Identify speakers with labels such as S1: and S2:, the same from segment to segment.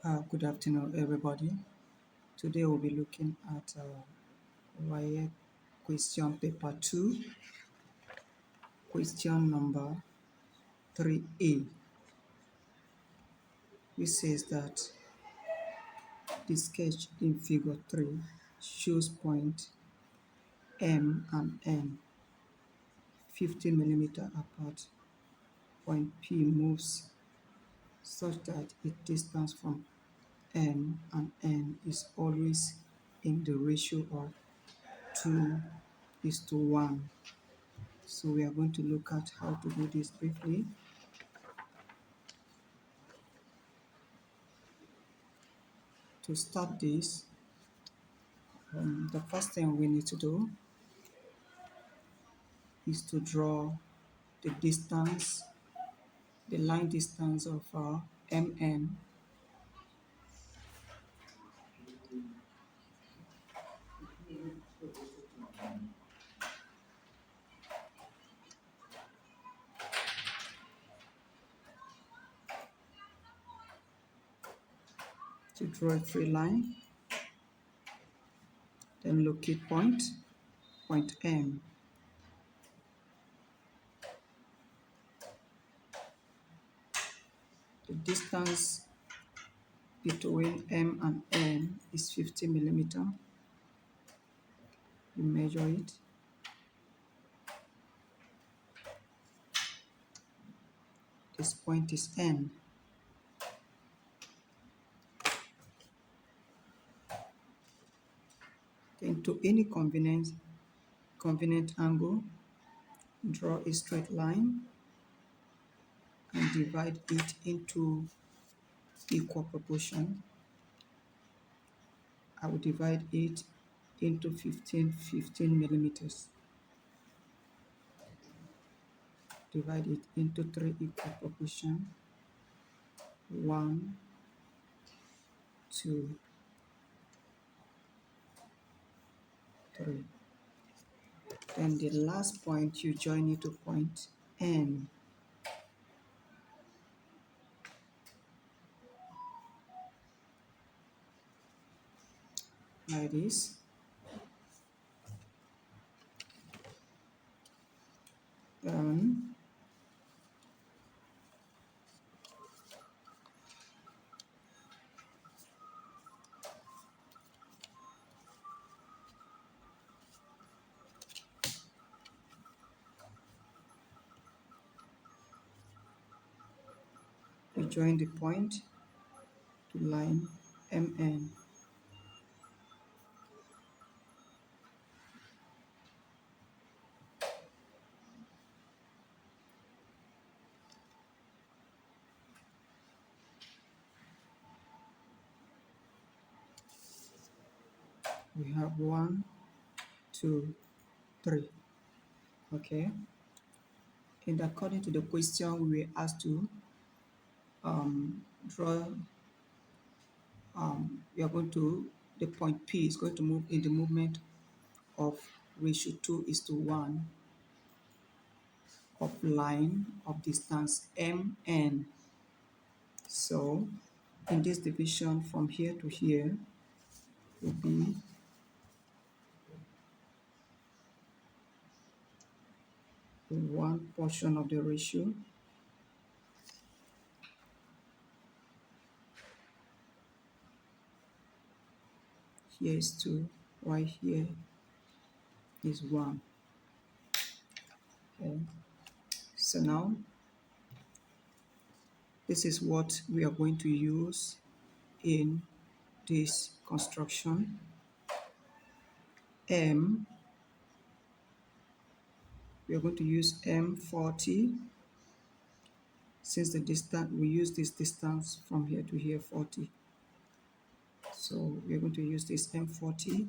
S1: Good afternoon, everybody. Today we'll be looking at WAEC question paper 2, question number 3A, which says that the sketch in figure 3 shows point M and N 50 millimeter apart. Point P moves such that its distance from M and N is always in the ratio of 2:1. So we are going to look at how to do this briefly. To start this, the first thing we need to do is to draw the distance, the line distance of MN to draw a straight line, then locate point M. The distance between M and N is 50 millimeter. You measure it. This point is N. Then to any convenient angle, draw a straight line and divide it into equal proportion. I will divide it into 15 millimeters. Divide it into 3 equal proportion. 1, 2, 3. Then the last point, you join it to point N. Like this. Then we join the point to line MN. We have 1, 2, 3. Okay. And according to the question, we were asked to draw. We are going to, the point P is going to move in the movement of ratio 2:1 of line of distance MN. So in this division from here to here will be one portion of the ratio. Here is 2, while here is 1. Okay. So now this is what we are going to use in this construction. M, we are going to use M40, since the distance, we use this distance from here to here 40. So we are going to use this M40,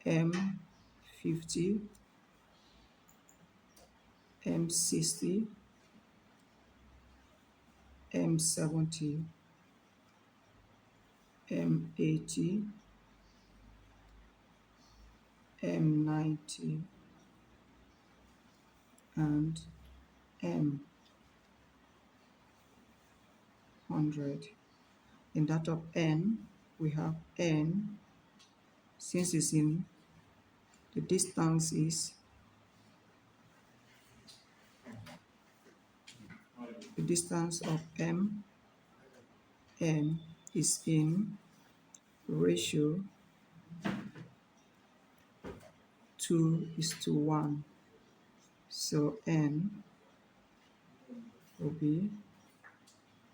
S1: M50, M60, M70, M80, M90, and M. 100. In that of n, we have n, since it's in, the distance is, the distance of m, n is in ratio 2:1. So n will be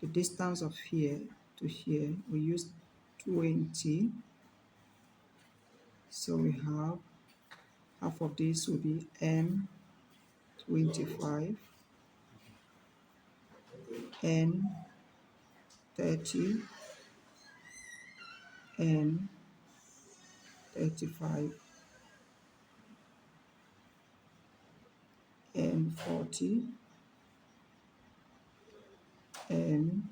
S1: the distance of here to here. We use 20. So we have half of this will be n 25, n 30, n 35, n 40, n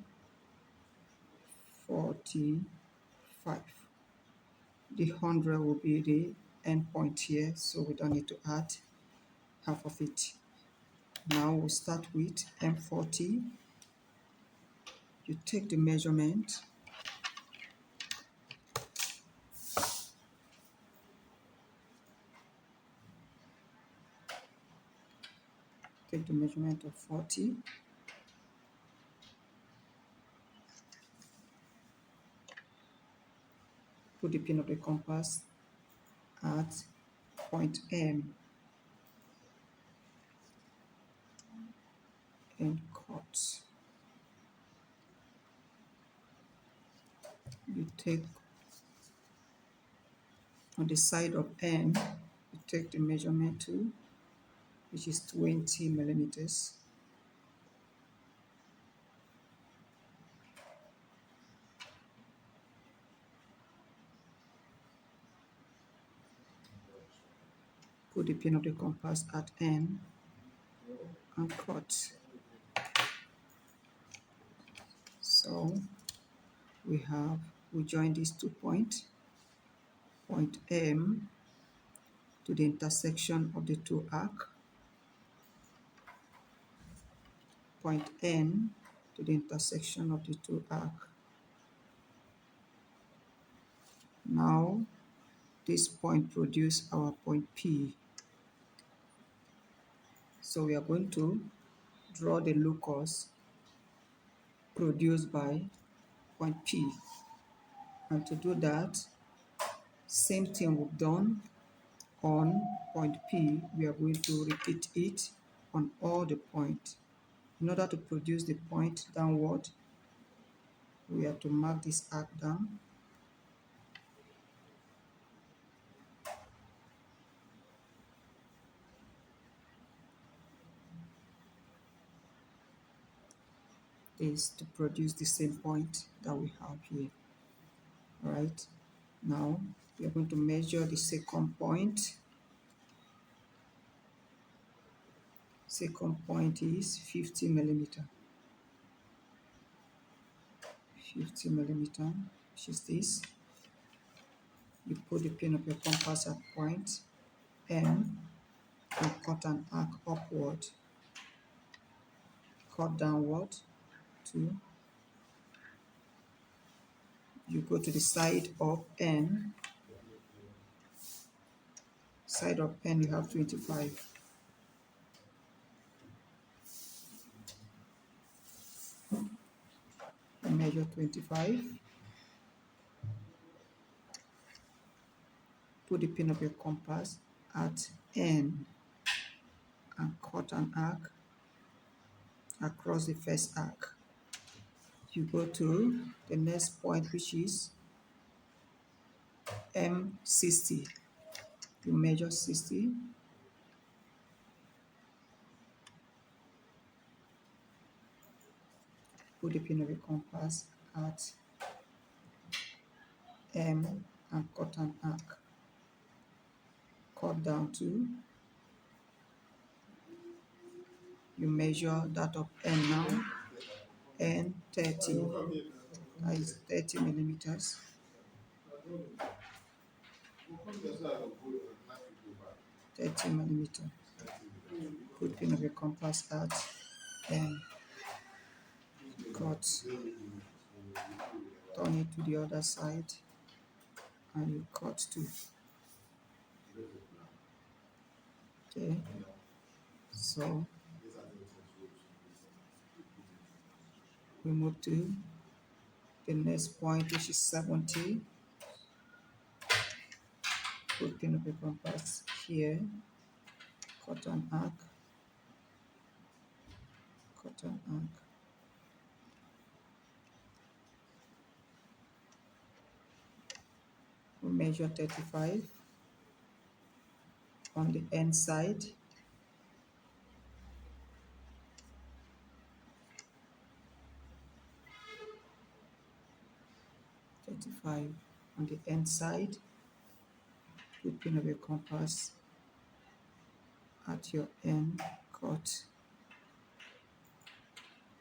S1: 45. The 100 will be the end point here, so we don't need to add half of it. Now we'll start with M40. You take the measurement, take the measurement of 40. Put the pin of the compass at point M and cut. You take on the side of N, you take the measurement too, which is 20 millimeters. Put the pin of the compass at N and cut. So we join these 2 points, point M to the intersection of the 2 arcs, point N to the intersection of the 2 arcs. Now this point produces our point P. So we are going to draw the locus produced by point P. And to do that, same thing we've done on point P, we are going to repeat it on all the points. In order to produce the point downward, we have to mark this arc down. Is to produce the same point that we have here. All right, now we are going to measure the second point. Second point is 50 millimeter. 50 millimeter, which is this. You put the pin of your compass at point M and cut an arc upward. Cut downward to, you go to the side of N. Side of N, you have 25. Measure 25. Put the pin of your compass at N and cut an arc across the first arc. You go to the next point, which is M60. You measure 60. Put the pin of your compass at M and cut an arc. Cut down to, you measure that of N now, N30, that is 30 millimeters. 30 millimeter. Put pin of your compass at N. Cut. turn it to the other side, and you cut to. Okay, so we move to the next point, which is 70. Put pin of the compass here, cut an arc, cut an arc. We measure 35 on the end side, 35 on the end side. Put pin of your compass at your end, cut,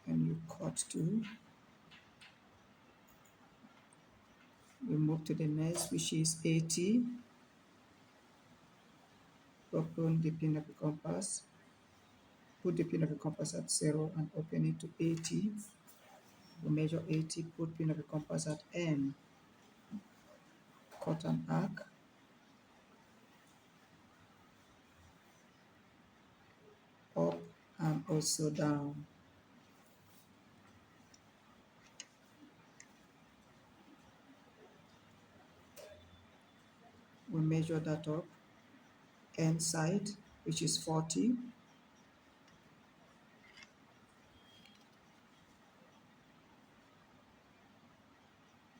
S1: and you cut to. We move to the next, which is 80. Open the pin of the compass. Put the pin of the compass at 0 and open it to 80. We measure 80, put pin of the compass at N. Cut an arc. Up and also down. We measure that up. End side, which is 40.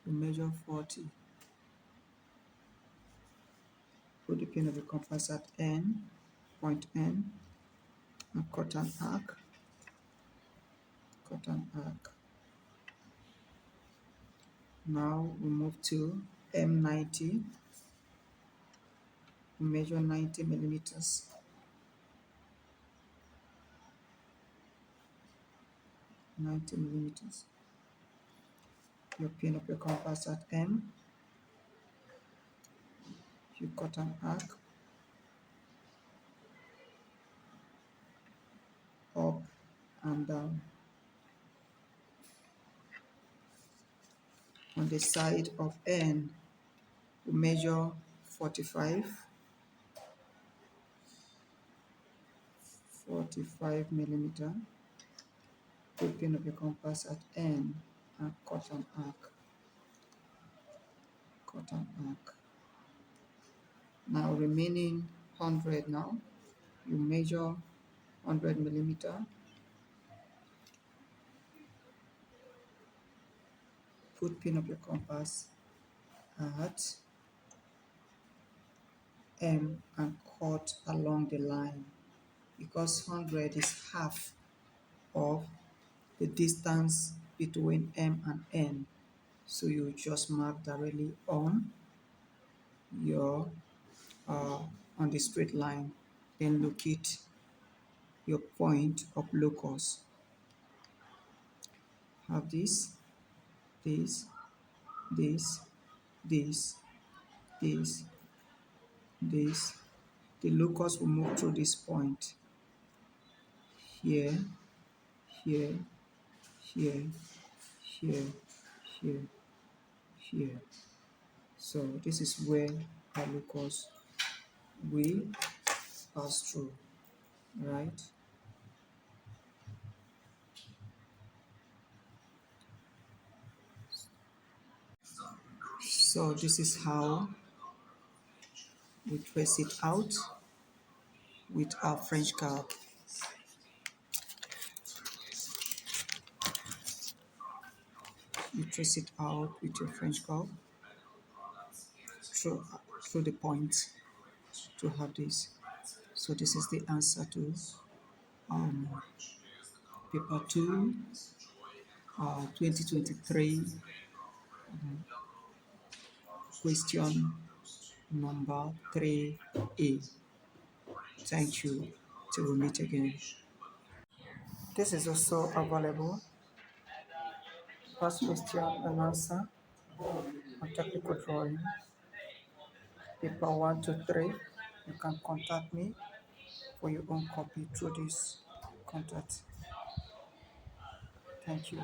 S1: We measure 40. Put the pin of the compass at N, point N, and cut an arc. Cut an arc. Now we move to M90. We measure 90 millimeters. 90 millimeters. You pin up your compass at M. You cut an arc. Up and down. On the side of N, we measure 45 millimeter. Put pin of your compass at N and cut an arc. Cut an arc. Now remaining 100 now. You measure 100 millimeter. Put pin of your compass at M and cut along the line, because 100 is half of the distance between M and N. So you just mark directly on your on the straight line, then locate your point of locus. Have this, this, this, this, this, this. The locus will move through this point here, here, here, here, here, here. So this is where our locus will pass through, right? So this is how we trace it out with our French curve. You trace it out with your French curve through the point to have this. So this is the answer to paper 2, 2023, question number 3A. Thank you. Till we meet again. This is also available. Past question and answer on technical drawing. Paper 1 to 3. You can contact me for your own copy through this contact. Thank you.